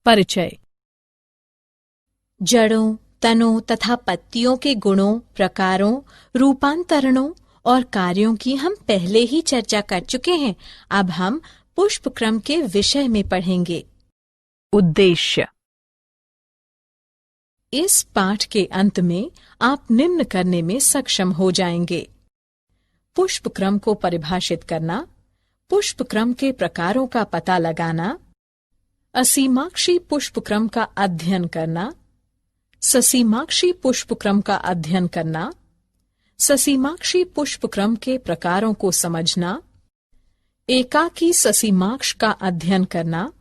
परिचय। जड़ों, तनों तथा पत्तियों के गुणों, प्रकारों, रूपांतरणों और कार्यों की हम पहले ही चर्चा कर चुके हैं। अब हम पुष्प क्रम के विषय में पढ़ेंगे। उद्देश्य। इस पाठ के अंत में आप निम्न करने में सक्षम हो जाएंगे: पुष्प क्रम को परिभाषित करना, पुष्प क्रम के प्रकारों का पता लगाना, असीमाक्षी पुष्प क्रम का अध्ययन करना, ससीमाक्षी पुष्प क्रम का अध्ययन करना, ससीमाक्षी पुष्प क्रम के प्रकारों को समझना, एकाकी ससीमाक्ष का अध्ययन करना,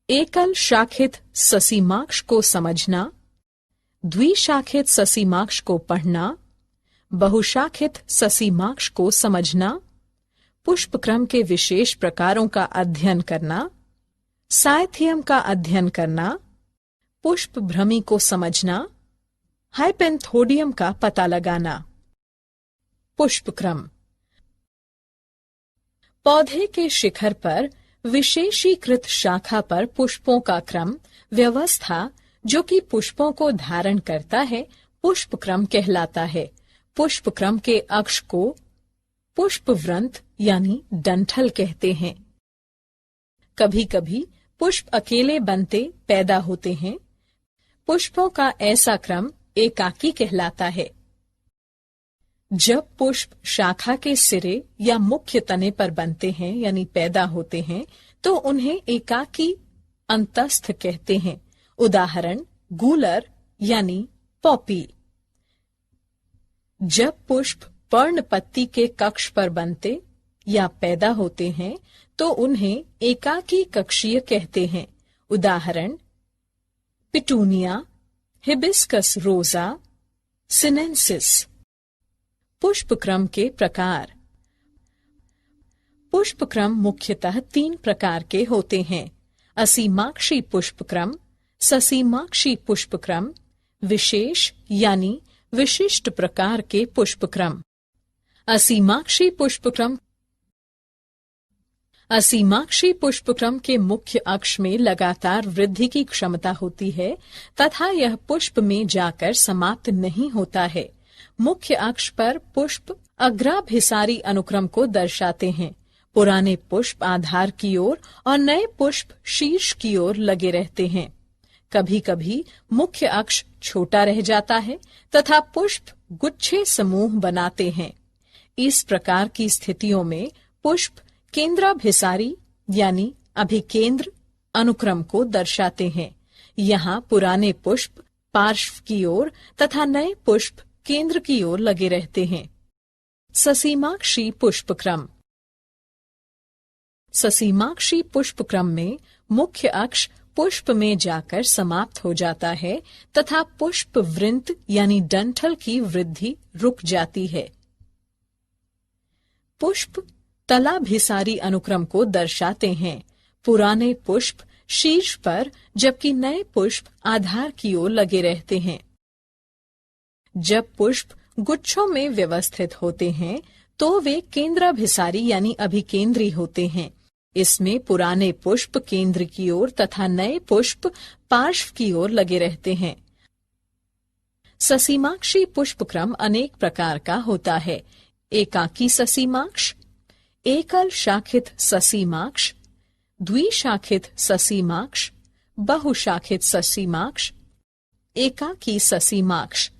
एकल शाखित ससीमाक्ष को समझना, द्विशाखित ससीमाक्ष को पढ़ना, बहुशाखित ससीमाक्ष को समझना, पुष्प क्रम के विशेष प्रकारों का अध्ययन करना, साइथियम का अध्ययन करना, पुष्प भ्रमी को समझना, हाइपेंथोडियम का पता लगाना। पुष्प क्रम। पौधे के शिखर पर विशेषीकृत शाखा पर पुष्पों का क्रम, व्यवस्था जो कि पुष्पों को धारण करता है, पुष्प क्रम कहलाता है। पुष्प क्रम के अक्ष को पुष्पवृंत यानी डंठल कहते हैं। कभी कभी पुष्प अकेले बनते पैदा होते हैं। पुष्पों का ऐसा क्रम एकाकी कहलाता है। जब पुष्प शाखा के सिरे या मुख्य तने पर बनते हैं यानी पैदा होते हैं, तो उन्हें एकाकी अंतस्थ कहते हैं। उदाहरण गूलर यानी पॉपी। जब पुष्प पर्णपत्ती के कक्ष पर बनते या पैदा होते हैं, तो उन्हें एकाकी कक्षीय कहते हैं। उदाहरण पिटूनिया, हिबिस्कस रोजा, सिनेंसिस। पुष्प क्रम के प्रकार। पुष्प क्रम मुख्यतः 3 प्रकार के होते हैं: असीमाक्षी पुष्प क्रम, ससीमाक्षी पुष्प क्रम, विशेष यानी विशिष्ट प्रकार के पुष्प क्रम। असीमाक्षी पुष्प क्रम। असीमाक्षी पुष्प क्रम के मुख्य अक्ष में लगातार वृद्धि की क्षमता होती है तथा यह पुष्प में जाकर समाप्त नहीं होता है। मुख्य अक्ष पर पुष्प अग्राभिसारी अनुक्रम को दर्शाते हैं। पुराने पुष्प आधार की ओर और नए पुष्प शीर्ष की ओर लगे रहते हैं। कभी कभी मुख्य अक्ष छोटा रह जाता है तथा पुष्प गुच्छे समूह बनाते हैं। इस प्रकार की स्थितियों में पुष्प केंद्राभिसारी यानी अभिकेंद्र अनुक्रम को दर्शाते हैं। यहाँ पुराने पुष्प पार्श्व की ओर तथा नए पुष्प केंद्र की ओर लगे रहते हैं। ससीमाक्षी पुष्प क्रम। ससीमाक्षी पुष्प क्रम में मुख्य अक्ष पुष्प में जाकर समाप्त हो जाता है तथा पुष्प वृंत यानी डंठल की वृद्धि रुक जाती है। पुष्प तलाभिसारी अनुक्रम को दर्शाते हैं। पुराने पुष्प शीर्ष पर जबकि नए पुष्प आधार की ओर लगे रहते हैं। जब पुष्प गुच्छों में व्यवस्थित होते हैं तो वे केंद्राभिसारी यानी अभिकेंद्री होते हैं। इसमें पुराने पुष्प केंद्र की ओर तथा नए पुष्प पार्श्व की ओर लगे रहते हैं। ससीमाक्षी पुष्प क्रम अनेक प्रकार का होता है: एकाकी ससीमाक्ष, एकल शाखित ससीमाक्ष, द्विशाखित ससीमाक्ष, बहुशाखित ससीमाक्ष, एकाकी ससीमाक्ष।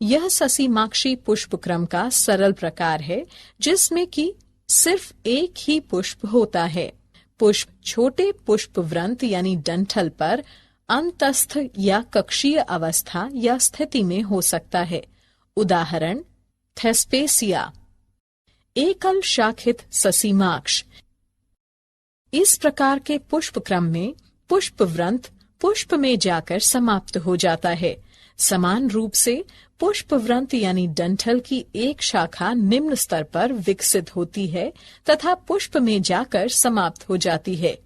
यह ससीमाक्षी पुष्प क्रम का सरल प्रकार है जिसमें कि सिर्फ एक ही पुष्प होता है। पुष्प छोटे पुष्प वृंत यानी डंठल पर अंतस्थ या कक्षीय अवस्था या स्थिति में हो सकता है। उदाहरण थेस्पेसिया। एकल शाखित ससीमाक्ष। इस प्रकार के पुष्प क्रम में पुष्प वृंत पुष्प में जाकर समाप्त हो जाता है। समान रूप से पुष्प वृंत यानी डंठल की एक शाखा निम्न स्तर पर विकसित होती है तथा पुष्प में जाकर समाप्त हो जाती है।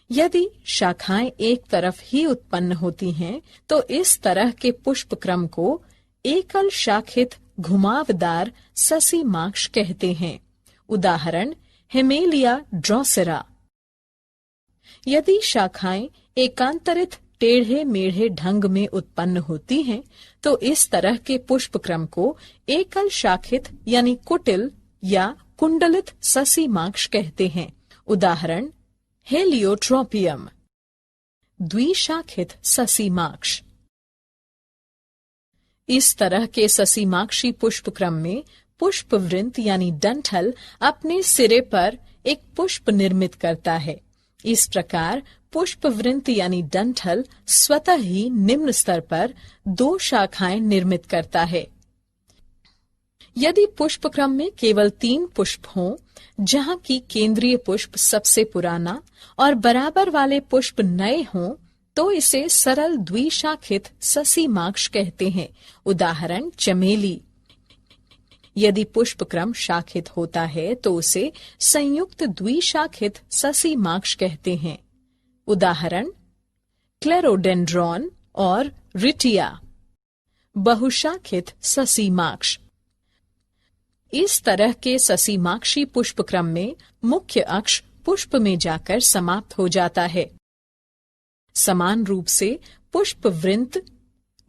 यदि शाखाएं एक तरफ ही उत्पन्न होती हैं, तो इस तरह के पुष्प क्रम को एकल शाखित घुमावदार ससीमाक्ष कहते हैं। उदाहरण हेमेलिया ड्रोसेरा। यदि शाखाएं एकांतरित टेढ़े मेढ़े ढंग में उत्पन्न होती हैं, तो इस तरह के पुष्प क्रम को एकल शाखित यानी कुटिल या कुंडलित ससीमाक्ष कहते हैं। उदाहरण हेलियोट्रोपियम। द्विशाखित ससीमाक्ष। इस तरह के ससीमाक्षी पुष्प क्रम में पुष्पवृंत यानी डंठल अपने सिरे पर एक पुष्प निर्मित करता है। इस प्रकार पुष्पवृंत यानी डंठल स्वतः ही निम्न स्तर पर 2 शाखाएं निर्मित करता है। यदि पुष्प क्रम में केवल 3 पुष्प हों, जहां की केंद्रीय पुष्प सबसे पुराना और बराबर वाले पुष्प नए हों, तो इसे सरल द्विशाखित ससीमाक्ष कहते हैं। उदाहरण चमेली। यदि पुष्प क्रम शाखित होता है तो उसे संयुक्त द्विशाखित ससीमाक्ष कहते हैं। उदाहरण क्लेरोडेंड्रॉन और रिटिया। बहुशाखित ससीमाक्ष। इस तरह के ससीमाक्षी पुष्प क्रम में मुख्य अक्ष पुष्प में जाकर समाप्त हो जाता है। समान रूप से पुष्पवृंत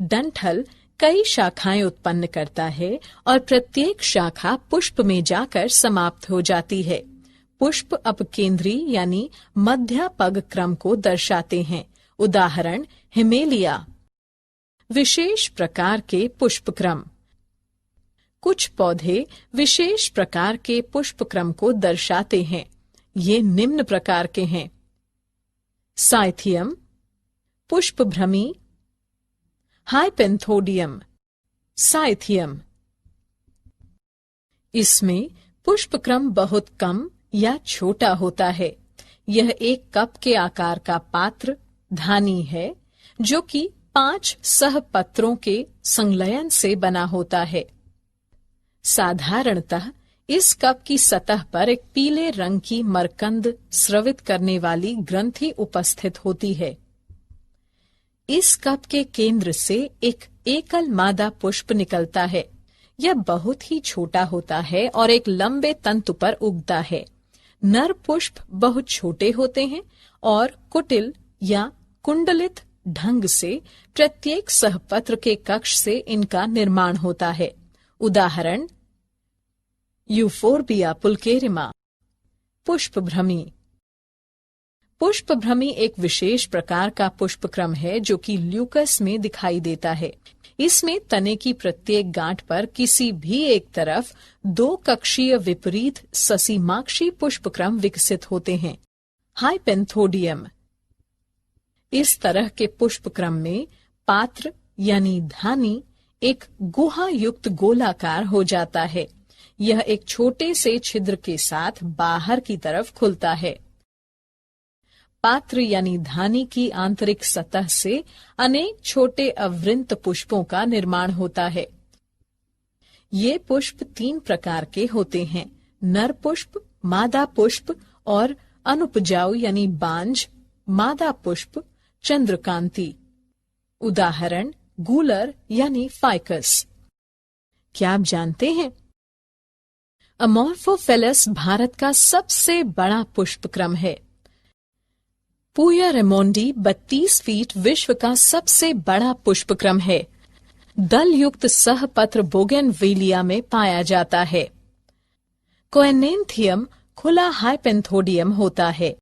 डंठल कई शाखाएं उत्पन्न करता है और प्रत्येक शाखा पुष्प में जाकर समाप्त हो जाती है। पुष्प अपकेंद्री यानी मध्यापग क्रम को दर्शाते हैं। उदाहरण हिमेलिया। विशेष प्रकार के पुष्प क्रम। कुछ पौधे विशेष प्रकार के पुष्प क्रम को दर्शाते हैं। ये निम्न प्रकार के हैं: साइथियम, पुष्पभ्रमी, हाइपेंथोडियम। साइथियम। इसमें पुष्पक्रम बहुत कम या छोटा होता है। यह एक कप के आकार का पात्र धानी है, जो कि 5 सहपत्रों के संलयन से बना होता है। साधारणतः इस कप की सतह पर एक पीले रंग की मरकंद स्रवित करने वाली ग्रंथि उपस्थित होती है। इस कप के केंद्र से एक एकल मादा पुष्प निकलता है। यह बहुत ही छोटा होता है और एक लंबे तंतु पर उगता है। नर पुष्प बहुत छोटे होते हैं और कुटिल या कुंडलित ढंग से प्रत्येक सहपत्र के कक्ष से इनका निर्माण होता है। उदाहरण यूफोर्बिया पुल्केरिमा। पुष्पभ्रमी। पुष्पभ्रमी एक विशेष प्रकार का पुष्पक्रम है जो कि ल्यूकस में दिखाई देता है। इसमें तने की प्रत्येक गांठ पर किसी भी एक तरफ 2 कक्षीय विपरीत ससीमाक्षी पुष्पक्रम विकसित होते हैं। हाइपेंथोडियम। इस तरह के पुष्पक्रम में पात्र यानी धानी एक गुहा युक्त गोलाकार हो जाता है। यह एक छोटे से छिद्र के साथ बाहर की तरफ खुलता है। पात्र यानी धानी की आंतरिक सतह से अनेक छोटे अवृंत पुष्पों का निर्माण होता है। ये पुष्प 3 प्रकार के होते हैं: नर पुष्प, मादा पुष्प और अनुपजाऊ यानी बांझ मादा पुष्प चंद्रकांति। उदाहरण गूलर यानी फाइकस। क्या आप जानते हैं अमोर्फोफेलस भारत का सबसे बड़ा पुष्पक्रम है। पूया रेमोंडी 32 फीट विश्व का सबसे बड़ा पुष्पक्रम है। दल युक्त सहपत्र बोगेनविलिया में पाया जाता है। कोएनेंथियम खुला हाइपेंथोडियम होता है।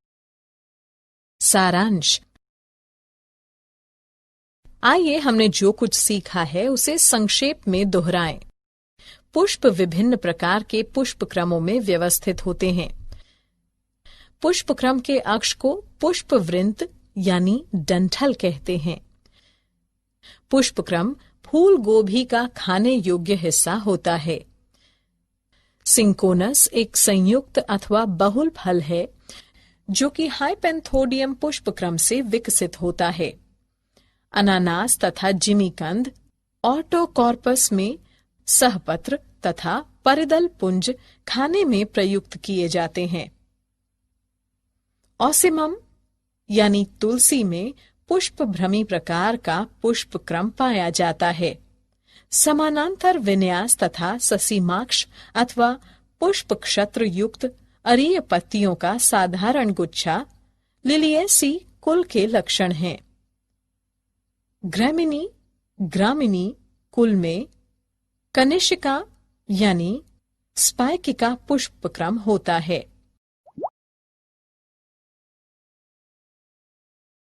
सारांश। आइए हमने जो कुछ सीखा है उसे संक्षेप में दोहराएं। पुष्प विभिन्न प्रकार के पुष्पक्रमों में व्यवस्थित होते हैं। पुष्पक्रम के अक्ष को पुष्पवृंत यानी डंठल कहते हैं। पुष्पक्रम फूल गोभी का खाने योग्य हिस्सा होता है। सिंकोनस एक संयुक्त अथवा बहुल फल है जो कि हाइपेंथोडियम पुष्पक्रम से विकसित होता है। अनानास तथा जिमीकंद ऑटोकॉर्पस में सहपत्र तथा परिदल पुंज खाने में प्रयुक्त किए जाते हैं। ऑसिमम यानी तुलसी में पुष्पभ्रमी प्रकार का पुष्पक्रम पाया जाता है। समानांतर विन्यास तथा ससीमाक्ष अथवा पुष्प क्षत्र युक्त अरीय पत्तियों का साधारण गुच्छा लिलिएसी कुल के लक्षण हैं। ग्रैमिनी, ग्रामिनी कुल में कनिष्का यानी स्पाइकिका पुष्पक्रम होता है।